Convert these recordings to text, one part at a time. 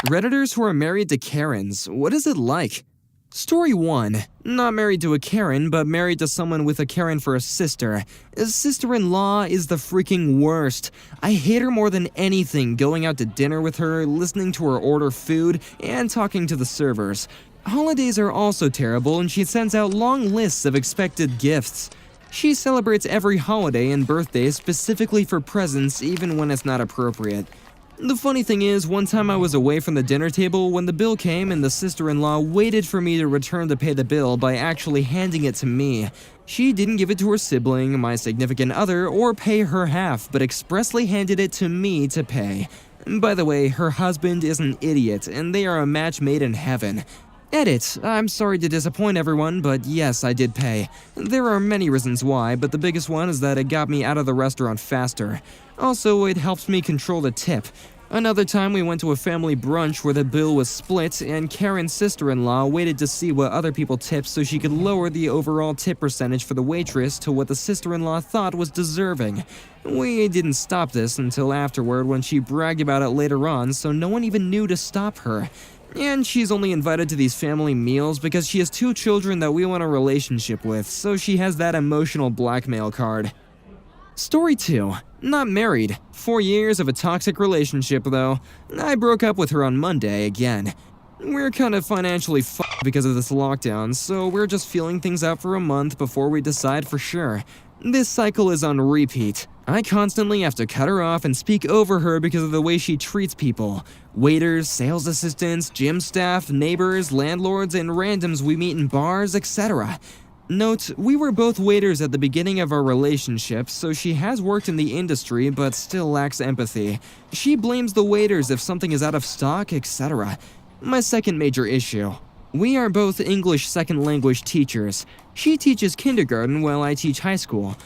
Redditors who are married to Karens, what is it like? Story 1. Not married to a Karen, but married to someone with a Karen for a sister. A sister-in-law is the freaking worst. I hate her more than anything, going out to dinner with her, listening to her order food, and talking to the servers. Holidays are also terrible, and she sends out long lists of expected gifts. She celebrates every holiday and birthday specifically for presents, even when it's not appropriate. The funny thing is, one time I was away from the dinner table when the bill came and the sister-in-law waited for me to return to pay the bill by actually handing it to me. She didn't give it to her sibling, my significant other, or pay her half, but expressly handed it to me to pay. By the way, her husband is an idiot, and they are a match made in heaven. Edit. I'm sorry to disappoint everyone, but yes, I did pay. There are many reasons why, but the biggest one is that it got me out of the restaurant faster. Also, it helps me control the tip. Another time we went to a family brunch where the bill was split, and Karen's sister-in-law waited to see what other people tipped so she could lower the overall tip percentage for the waitress to what the sister-in-law thought was deserving. We didn't stop this until afterward when she bragged about it later on, so no one even knew to stop her. And she's only invited to these family meals because she has 2 children that we want a relationship with, so she has that emotional blackmail card. Story 2. Not married. 4 years of a toxic relationship though. I broke up with her on Monday again. We're kind of financially fucked because of this lockdown, so we're just feeling things out for a month before we decide for sure. This cycle is on repeat. I constantly have to cut her off and speak over her because of the way she treats people. Waiters, sales assistants, gym staff, neighbors, landlords, and randoms we meet in bars, etc. Note, we were both waiters at the beginning of our relationship, so she has worked in the industry but still lacks empathy. She blames the waiters if something is out of stock, etc. My second major issue. We are both English second language teachers. She teaches kindergarten while I teach high school.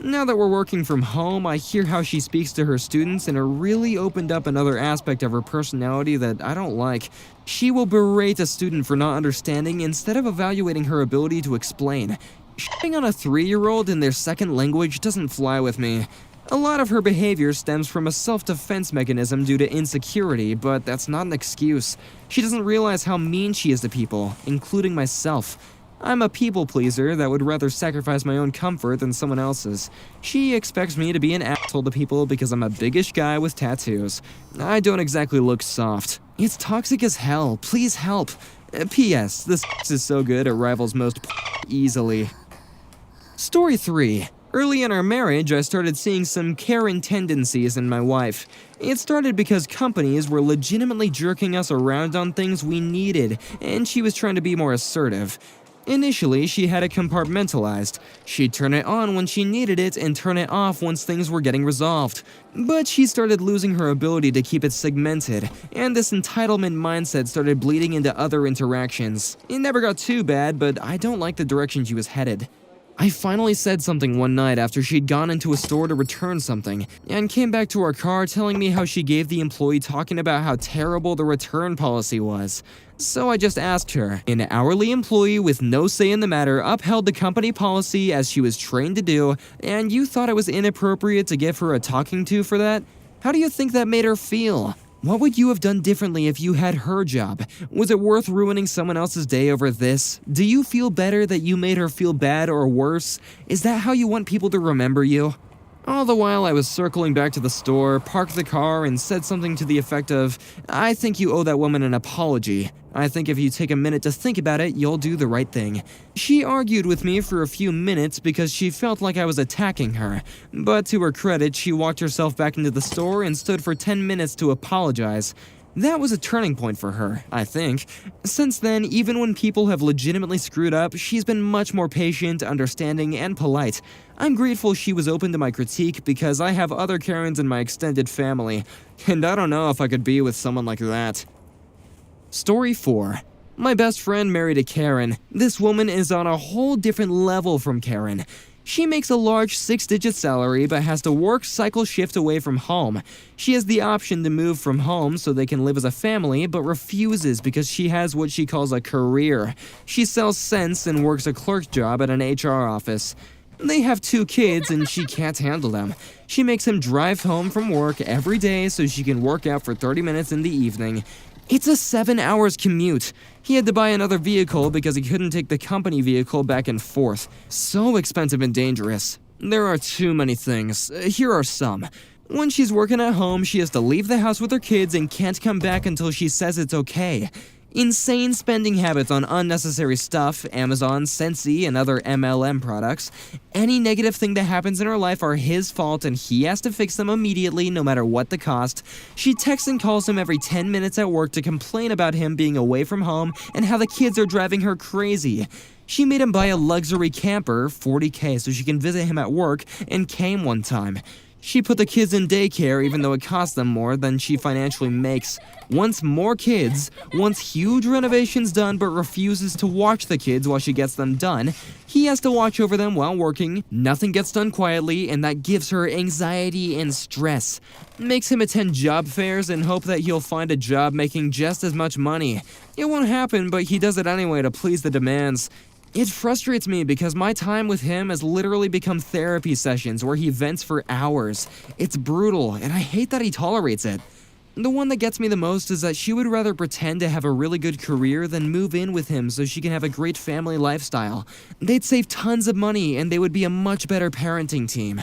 Now that we're working from home, I hear how she speaks to her students and it really opened up another aspect of her personality that I don't like. She will berate a student for not understanding instead of evaluating her ability to explain. Shitting on a 3-year-old in their second language doesn't fly with me. A lot of her behavior stems from a self-defense mechanism due to insecurity, but that's not an excuse. She doesn't realize how mean she is to people, including myself. I'm a people pleaser that would rather sacrifice my own comfort than someone else's. She expects me to be an asshole to people because I'm a biggish guy with tattoos. I don't exactly look soft. It's toxic as hell. Please help. P.S. This is so good it rivals most easily. Story 3. Early in our marriage, I started seeing some Karen tendencies in my wife. It started because companies were legitimately jerking us around on things we needed, and she was trying to be more assertive. Initially, she had it compartmentalized. She'd turn it on when she needed it and turn it off once things were getting resolved. But she started losing her ability to keep it segmented, and this entitlement mindset started bleeding into other interactions. It never got too bad, but I don't like the direction she was headed. I finally said something one night after she'd gone into a store to return something, and came back to our car telling me how she gave the employee talking about how terrible the return policy was. So I just asked her. An hourly employee with no say in the matter upheld the company policy as she was trained to do, and you thought it was inappropriate to give her a talking to for that? How do you think that made her feel? What would you have done differently if you had her job? Was it worth ruining someone else's day over this? Do you feel better that you made her feel bad or worse? Is that how you want people to remember you? All the while I was circling back to the store, parked the car, and said something to the effect of, "I think you owe that woman an apology. I think if you take a minute to think about it, you'll do the right thing." She argued with me for a few minutes because she felt like I was attacking her, but to her credit, she walked herself back into the store and stood for 10 minutes to apologize. That was a turning point for her, I think. Since then, even when people have legitimately screwed up, she's been much more patient, understanding, and polite. I'm grateful she was open to my critique because I have other Karens in my extended family, and I don't know if I could be with someone like that. Story 4. My best friend married a Karen. This woman is on a whole different level from Karen. She makes a large 6-digit salary but has to work cycle shift away from home. She has the option to move from home so they can live as a family but refuses because she has what she calls a career. She sells scents and works a clerk job at an HR office. They have 2 kids and she can't handle them. She makes him drive home from work every day so she can work out for 30 minutes in the evening. It's a 7 hours commute. He had to buy another vehicle because he couldn't take the company vehicle back and forth. So expensive and dangerous. There are too many things. Here are some. When she's working at home, she has to leave the house with her kids and can't come back until she says it's okay. Insane spending habits on unnecessary stuff, Amazon, Scentsy, and other MLM products. Any negative thing that happens in her life are his fault and he has to fix them immediately no matter what the cost. She texts and calls him every 10 minutes at work to complain about him being away from home and how the kids are driving her crazy. She made him buy a luxury camper, $40K, so she can visit him at work, and came one time. She put the kids in daycare even though it costs them more than she financially makes. Wants more kids, wants huge renovations done but refuses to watch the kids while she gets them done. He has to watch over them while working, nothing gets done quietly, and that gives her anxiety and stress. Makes him attend job fairs and hope that he'll find a job making just as much money. It won't happen, but he does it anyway to please the demands. It frustrates me because my time with him has literally become therapy sessions where he vents for hours. It's brutal, and I hate that he tolerates it. The one that gets me the most is that she would rather pretend to have a really good career than move in with him so she can have a great family lifestyle. They'd save tons of money, and they would be a much better parenting team.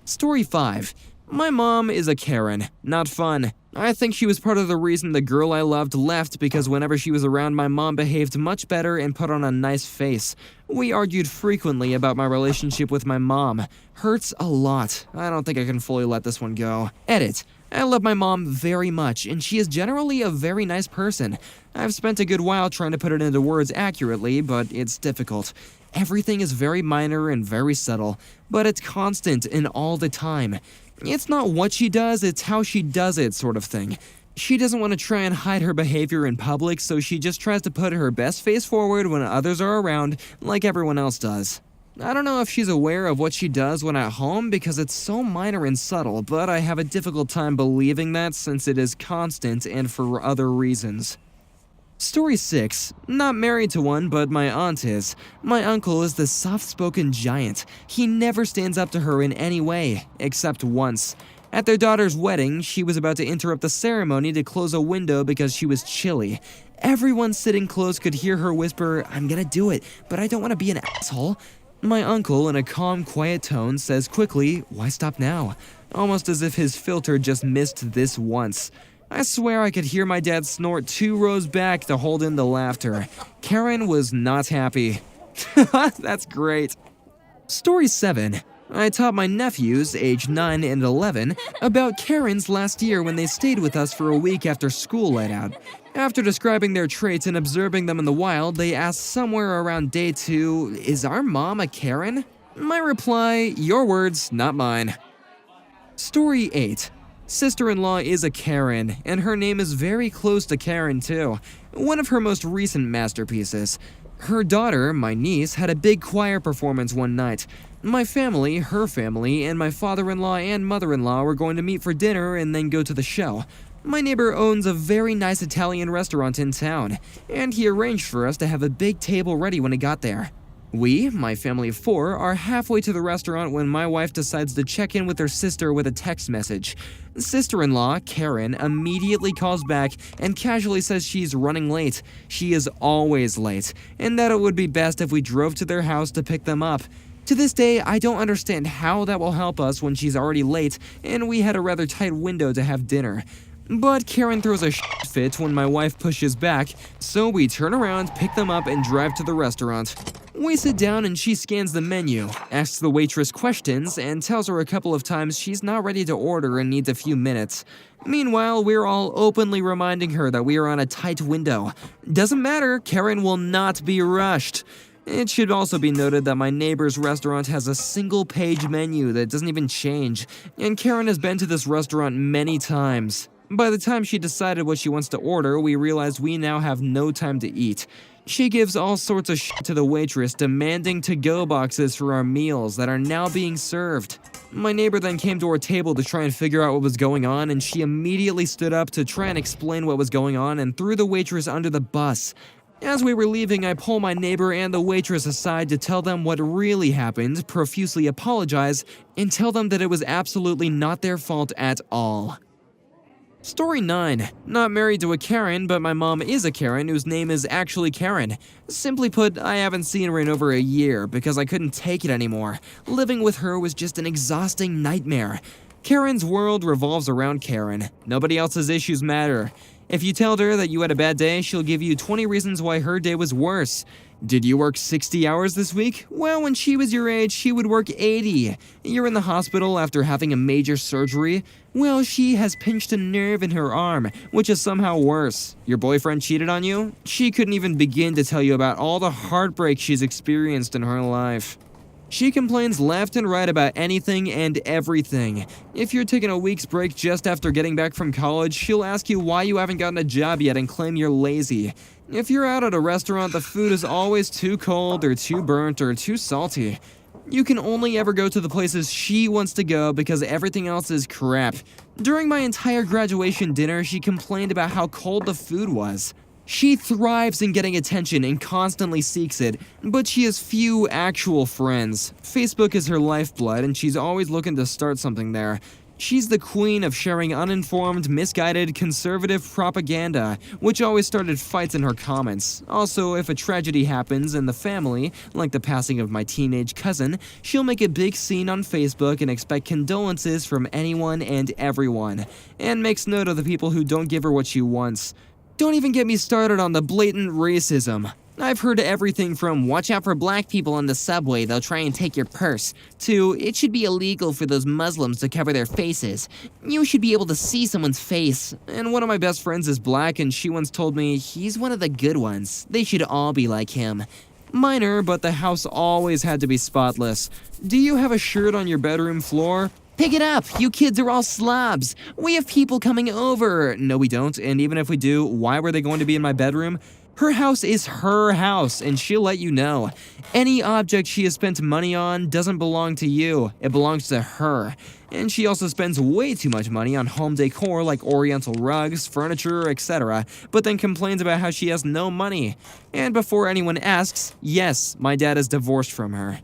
Story 5. My mom is a Karen. Not fun. I think she was part of the reason the girl I loved left because whenever she was around, my mom behaved much better and put on a nice face. We argued frequently about my relationship with my mom. Hurts a lot. I don't think I can fully let this one go. Edit. I love my mom very much, and she is generally a very nice person. I've spent a good while trying to put it into words accurately, but it's difficult. Everything is very minor and very subtle, but it's constant and all the time. It's not what she does, it's how she does it sort of thing. She doesn't want to try and hide her behavior in public, so she just tries to put her best face forward when others are around, like everyone else does. I don't know if she's aware of what she does when at home because it's so minor and subtle, but I have a difficult time believing that since it is constant and for other reasons. Story 6. Not married to one, but my aunt is. My uncle is the soft-spoken giant. He never stands up to her in any way, except once. At their daughter's wedding, she was about to interrupt the ceremony to close a window because she was chilly. Everyone sitting close could hear her whisper, "I'm gonna do it, but I don't want to be an asshole." My uncle, in a calm, quiet tone, says quickly, "Why stop now?" Almost as if his filter just missed this once. I swear I could hear my dad snort 2 rows back to hold in the laughter. Karen was not happy. That's great. Story 7. I taught my nephews, aged 9 and 11, about Karens last year when they stayed with us for a week after school let out. After describing their traits and observing them in the wild, they asked somewhere around day 2, "Is our mom a Karen?" My reply, "Your words, not mine." Story 8. Sister-in-law is a Karen, and her name is very close to Karen too. One of her most recent masterpieces. Her daughter, my niece, had a big choir performance one night. My family, her family, and my father-in-law and mother-in-law were going to meet for dinner and then go to the show. My neighbor owns a very nice Italian restaurant in town, and he arranged for us to have a big table ready when it got there. We, my family of 4, are halfway to the restaurant when my wife decides to check in with her sister with a text message. Sister-in-law, Karen, immediately calls back and casually says she's running late. She is always late, and that it would be best if we drove to their house to pick them up. To this day, I don't understand how that will help us when she's already late and we had a rather tight window to have dinner. But Karen throws a fit when my wife pushes back, so we turn around, pick them up, and drive to the restaurant. We sit down and she scans the menu, asks the waitress questions, and tells her a couple of times she's not ready to order and needs a few minutes. Meanwhile, we're all openly reminding her that we are on a tight window. Doesn't matter, Karen will not be rushed. It should also be noted that my neighbor's restaurant has a single-page menu that doesn't even change, and Karen has been to this restaurant many times. By the time she decided what she wants to order, we realized we now have no time to eat. She gives all sorts of shit to the waitress, demanding to-go boxes for our meals that are now being served. My neighbor then came to our table to try and figure out what was going on, and she immediately stood up to try and explain what was going on and threw the waitress under the bus. As we were leaving, I pull my neighbor and the waitress aside to tell them what really happened, profusely apologize, and tell them that it was absolutely not their fault at all. Story 9. Not married to a Karen, but my mom is a Karen whose name is actually Karen. Simply put, I haven't seen her in over a year because I couldn't take it anymore. Living with her was just an exhausting nightmare. Karen's world revolves around Karen. Nobody else's issues matter. If you tell her that you had a bad day, she'll give you 20 reasons why her day was worse. Did you work 60 hours this week? Well, when she was your age, she would work 80. You're in the hospital after having a major surgery? Well, she has pinched a nerve in her arm, which is somehow worse. Your boyfriend cheated on you? She couldn't even begin to tell you about all the heartbreak she's experienced in her life. She complains left and right about anything and everything. If you're taking a week's break just after getting back from college, she'll ask you why you haven't gotten a job yet and claim you're lazy. If you're out at a restaurant, the food is always too cold or too burnt or too salty. You can only ever go to the places she wants to go because everything else is crap. During my entire graduation dinner, she complained about how cold the food was. She thrives in getting attention and constantly seeks it, but she has few actual friends. Facebook is her lifeblood, and she's always looking to start something there. She's the queen of sharing uninformed, misguided, conservative propaganda, which always started fights in her comments. Also, if a tragedy happens in the family, like the passing of my teenage cousin, she'll make a big scene on Facebook and expect condolences from anyone and everyone, and makes note of the people who don't give her what she wants. Don't even get me started on the blatant racism. I've heard everything from "watch out for black people on the subway, they'll try and take your purse," to "it should be illegal for those Muslims to cover their faces. You should be able to see someone's face." And one of my best friends is black, and she once told me, "He's one of the good ones. They should all be like him." Minor, but the house always had to be spotless. Do you have a shirt on your bedroom floor? Pick it up! You kids are all slobs! We have people coming over! No, we don't, and even if we do, why were they going to be in my bedroom? Her house is her house, and she'll let you know. Any object she has spent money on doesn't belong to you, it belongs to her. And she also spends way too much money on home decor like oriental rugs, furniture, etc., but then complains about how she has no money. And before anyone asks, yes, my dad is divorced from her.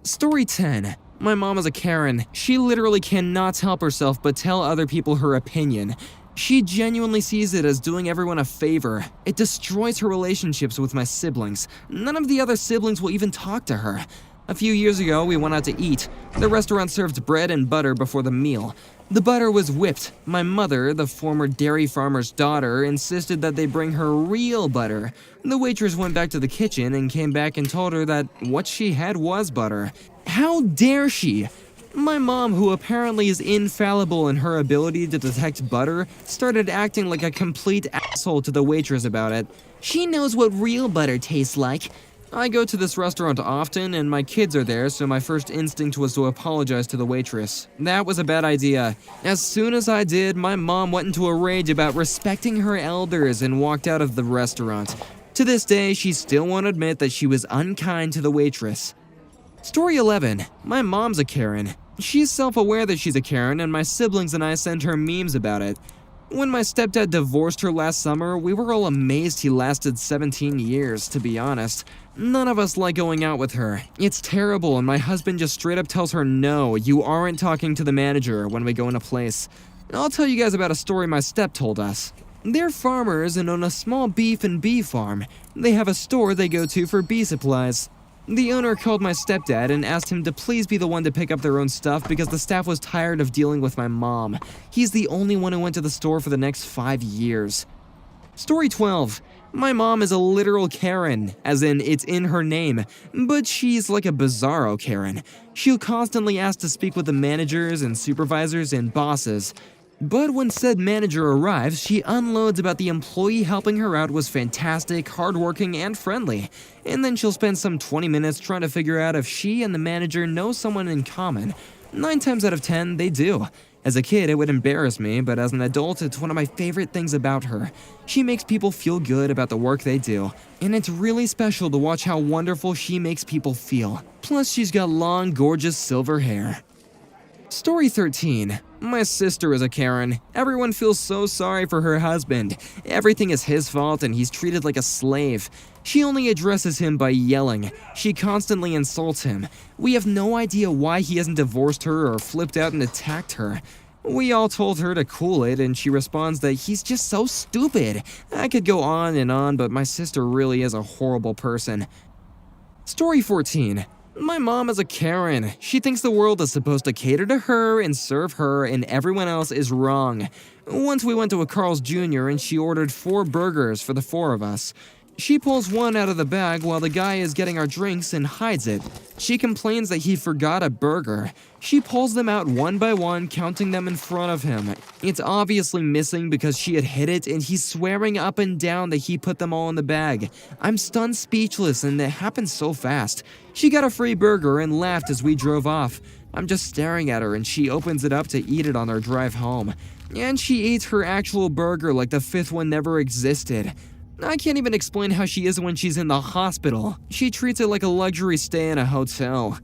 Story 10. My mom is a Karen. She literally cannot help herself but tell other people her opinion. She genuinely sees it as doing everyone a favor. It destroys her relationships with my siblings. None of the other siblings will even talk to her. A few years ago, we went out to eat. The restaurant served bread and butter before the meal. The butter was whipped. My mother, the former dairy farmer's daughter, insisted that they bring her real butter. The waitress went back to the kitchen and came back and told her that what she had was butter. How dare she? My mom, who apparently is infallible in her ability to detect butter, started acting like a complete asshole to the waitress about it. She knows what real butter tastes like. I go to this restaurant often, and my kids are there, so my first instinct was to apologize to the waitress. That was a bad idea. As soon as I did, my mom went into a rage about respecting her elders and walked out of the restaurant. To this day, she still won't admit that she was unkind to the waitress. Story 11. My mom's a Karen. She's self-aware that she's a Karen, and my siblings and I send her memes about it. When my stepdad divorced her last summer, we were all amazed he lasted 17 years, to be honest. None of us like going out with her. It's terrible, and my husband just straight up tells her, "No, you aren't talking to the manager," when we go in a place. I'll tell you guys about a story my step told us. They're farmers and own a small beef and bee farm. They have a store they go to for bee supplies. The owner called my stepdad and asked him to please be the one to pick up their own stuff because the staff was tired of dealing with my mom. He's the only one who went to the store for the next 5 years. Story 12. My mom is a literal Karen, as in it's in her name, but she's like a bizarro Karen. She'll constantly ask to speak with the managers and supervisors and bosses. But when said manager arrives, she unloads about the employee helping her out was fantastic, hardworking, and friendly. And then she'll spend some 20 minutes trying to figure out if she and the manager know someone in common. 9 times out of 10, they do. As a kid, it would embarrass me, but as an adult, it's one of my favorite things about her. She makes people feel good about the work they do, and it's really special to watch how wonderful she makes people feel. Plus, she's got long, gorgeous silver hair. Story 13. My sister is a Karen. Everyone feels so sorry for her husband. Everything is his fault and he's treated like a slave. She only addresses him by yelling. She constantly insults him. We have no idea why he hasn't divorced her or flipped out and attacked her. We all told her to cool it, and she responds that he's just so stupid. I could go on and on, but my sister really is a horrible person. Story 14. My mom is a Karen. She thinks the world is supposed to cater to her and serve her, and everyone else is wrong. Once we went to a Carl's Jr. and she ordered 4 burgers for the 4 of us. She pulls one out of the bag while the guy is getting our drinks and hides it. She complains that he forgot a burger. She pulls them out one by one, counting them in front of him. It's obviously missing because she had hid it, and he's swearing up and down that he put them all in the bag. I'm stunned speechless, and it happened so fast. She got a free burger and laughed as we drove off. I'm just staring at her, and she opens it up to eat it on our drive home. And she eats her actual burger like the 5th one never existed. I can't even explain how she is when she's in the hospital. She treats it like a luxury stay in a hotel.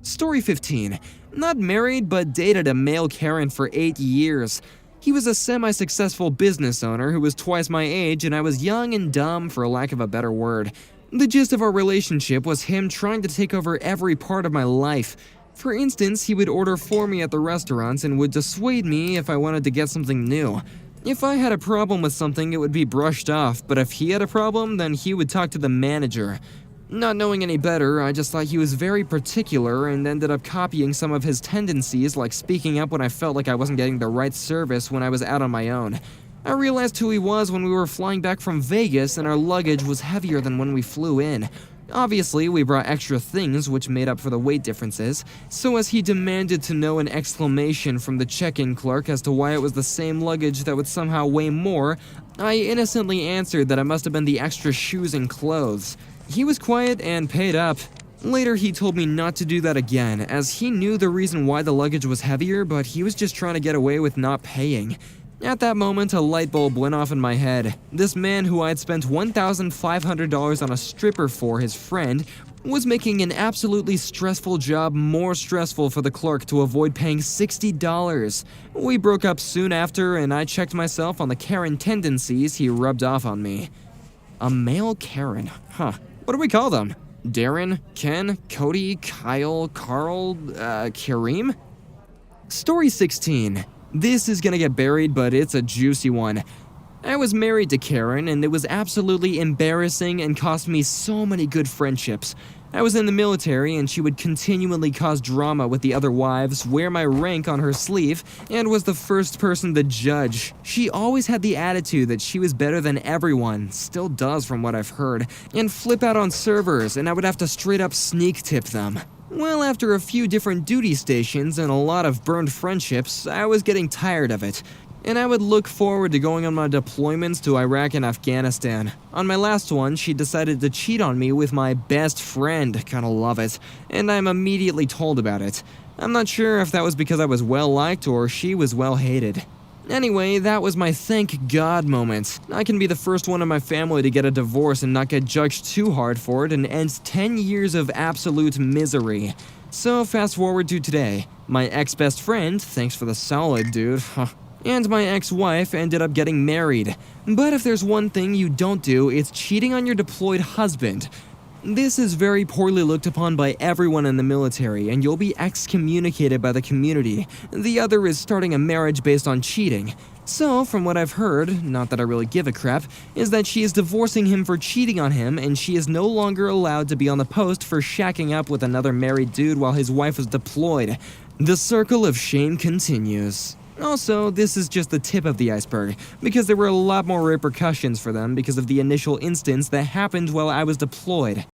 Story 15. Not married, but dated a male Karen for 8 years. He was a semi-successful business owner who was twice my age, and I was young and dumb, for lack of a better word. The gist of our relationship was him trying to take over every part of my life. For instance, he would order for me at the restaurants and would dissuade me if I wanted to get something new. If I had a problem with something, it would be brushed off, but if he had a problem, then he would talk to the manager. Not knowing any better, I just thought he was very particular and ended up copying some of his tendencies, like speaking up when I felt like I wasn't getting the right service when I was out on my own. I realized who he was when we were flying back from Vegas and our luggage was heavier than when we flew in. Obviously, we brought extra things which made up for the weight differences, so as he demanded to know an explanation from the check-in clerk as to why it was the same luggage that would somehow weigh more, I innocently answered that it must have been the extra shoes and clothes. He was quiet and paid up. Later, he told me not to do that again, as he knew the reason why the luggage was heavier, but he was just trying to get away with not paying. At that moment, a light bulb went off in my head. This man who I had spent $1,500 on a stripper for his friend was making an absolutely stressful job more stressful for the clerk to avoid paying $60. We broke up soon after, and I checked myself on the Karen tendencies he rubbed off on me. A male Karen. Huh. What do we call them? Darren? Ken? Cody? Kyle? Carl? Kareem? Story 16. This is gonna get buried, but it's a juicy one. I was married to Karen, and it was absolutely embarrassing and cost me so many good friendships. I was in the military, and she would continually cause drama with the other wives, wear my rank on her sleeve, and was the first person to judge. She always had the attitude that she was better than everyone, still does from what I've heard, and flip out on servers, and I would have to straight up sneak tip them. Well, after a few different duty stations and a lot of burned friendships, I was getting tired of it, and I would look forward to going on my deployments to Iraq and Afghanistan. On my last one, she decided to cheat on me with my best friend, kinda love it, and I'm immediately told about it. I'm not sure if that was because I was well-liked or she was well-hated. Anyway, that was my thank God moment. I can be the first one in my family to get a divorce and not get judged too hard for it and end 10 years of absolute misery. So fast forward to today. My ex-best friend, thanks for the solid, dude, and my ex-wife ended up getting married. But if there's one thing you don't do, it's cheating on your deployed husband. This is very poorly looked upon by everyone in the military, and you'll be excommunicated by the community. The other is starting a marriage based on cheating. So, from what I've heard, not that I really give a crap, is that she is divorcing him for cheating on him, and she is no longer allowed to be on the post for shacking up with another married dude while his wife was deployed. The circle of shame continues. Also, this is just the tip of the iceberg, because there were a lot more repercussions for them because of the initial instance that happened while I was deployed.